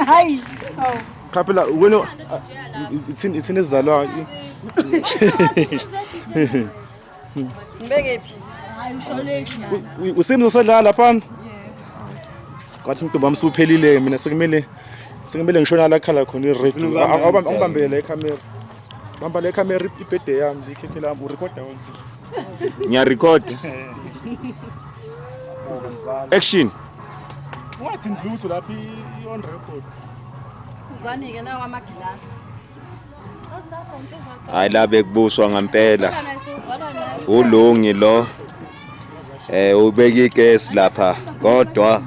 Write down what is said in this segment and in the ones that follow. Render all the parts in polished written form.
Hayi. Kapela wena itsini ezizalwa. Ngibeke phi? Hayi usholethi na. Usimzo sadlala lapha. Kwathi umuntu bami suphelile mina sekumele ngishona la khala khona irecord. Awubambele la camera. Bamba la camera ibhede yami ikhekhe lami urecorda wonke. Ngiya record. Action. Wathi ngilutho lapha on record. Uzani ke nawo amagilasi. Hayi la bekubuswa ngempela. Ulungi lo. Ubeka igesi lapha kodwa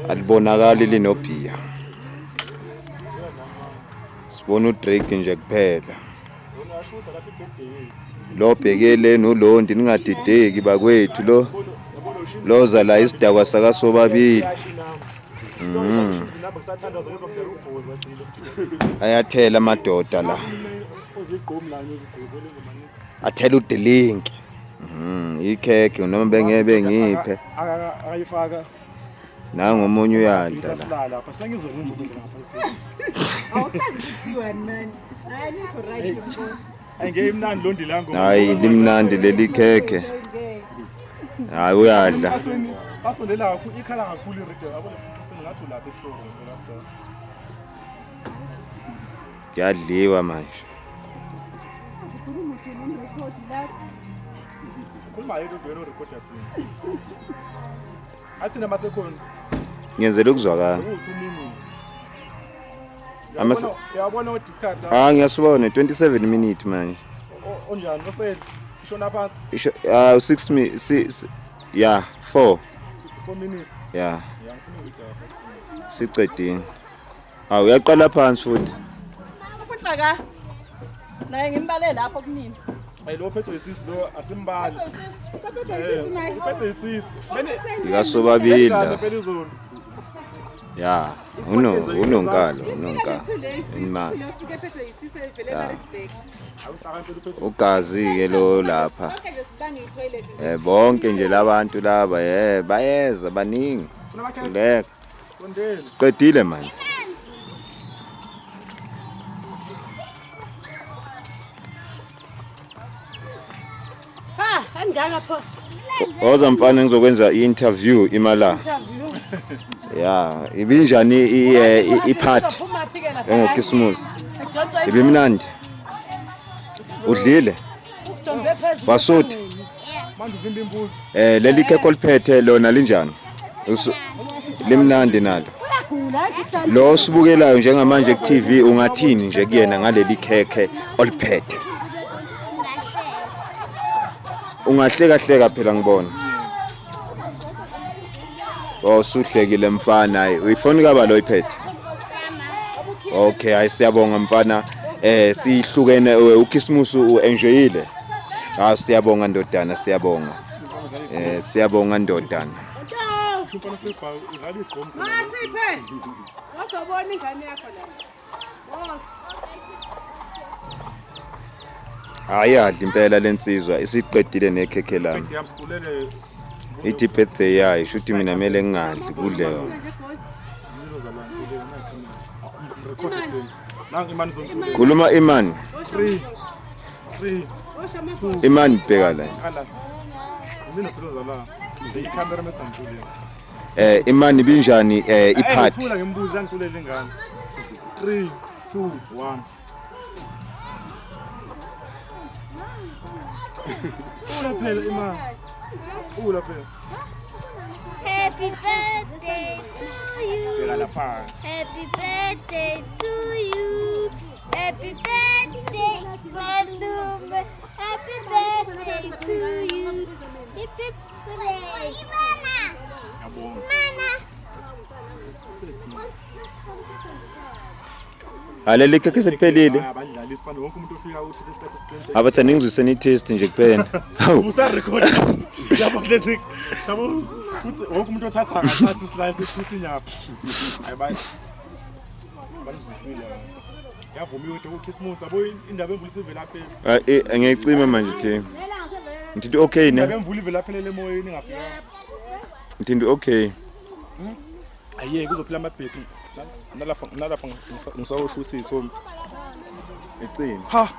alibonakali linobhiya. Sibona uDrake nje kuphela. Lo bhekele noLondi ningadideki bakwethu loza la isidakwa sakasobabili. Ayathela amadoda la. Athela uDelinki. Ikhekhe noma bengebe ngiphe. Akayifaka. Nangu omunye uyadla la. Lapha sengizokuma lapha. Awusazi ukuthi wena man. Hayi likho right boss. Ayingeyimnandi Londi la ngo. Hayi limnandi leli khekhe. Hayi uyadla. Basondela kakhulu ikhala kakhulu irecord yabona sengathi lapha esitolo last time. Kuyadliwa manje. Khuluma yedwa ngeno record yathi. Athi nama second. Ngiyenzela ukuzwakala. Yabona udiscard la. Ngiyasibona 27 minutes manje. Onjani osele ishona phansi? 6 yeah 4 minutes. Yeah. Siqedini. Uyaqala phansi futhi. Ukunhlaka. Naye ngimbale lapho kunini. Hayi lo phetho isisi lo asimbali. Uphetho isisi. Ikasobabili. Yeah. Unonkalo. Imali. Ugazi ke lo lapha. Bonke nje labantu laba bayeza baningi. Kuleka. Siqedile manje. Angaka pho. Oza mfana ngizokwenza i-interview imala. Yeah, ibinjani ipart engokismus. Ibimnandi. Udlile? Wasuthi? Manje uvimba imbuzi. Leli khekhe oliphethe lona linjani? Limnandi nalo. Lo sibukelayo njengamanje ku TV ungathini nje kuyena ngaleli khekhe oliphethe? Ungahleka phela ngibona. Usuhlekile mfana, uyifoni kaba lo iphethe. Okay, ayisiyabonga mfana. Sihlukene uKismus uenjoyile. Siyabonga ndodana, siyabonga. Siyabonga ndodana. Masiphe. Uzobona ingane yakho la. Ayadla impela lensizwa isiqedile nekhekhe lami. Ithi birthday yayo shuthi mina mele ngingadli kudle yona. Khuluma imani. 3 Imani bheka la. Mina phela la. Ikhamera mesangithulela. Imani binjani ipart? Ngithula ngimbuza ngithulela ingane. 3 2 1. Ula phela imani. Ula phela. Happy birthday to you. Happy birthday to you. Happy birthday, Bandumbe. Happy birthday to you. Happy birthday. Mana. Alele khekhe seliphelile. Abadlali isifana wonke umuntu ofika uthatha isihlahla siqinisekile. Abathi ningizwise ni taste nje kuphela. Usa record. Yabo lesi. Yabo uthi wonke umuntu othatha ngathatha islice ekhisinya. Hayi banizwisile. Yavumiwe into uKismus yabo indaba emvula isivela phela. Ngiyicima manje thi. Ngithi okay ne? Indaba emvula ivela phela emoyeni ngafika. Ngithi okay. Ayeke kuzophila amabheki nalapha ngisawusho ukuthi so Ecini. ha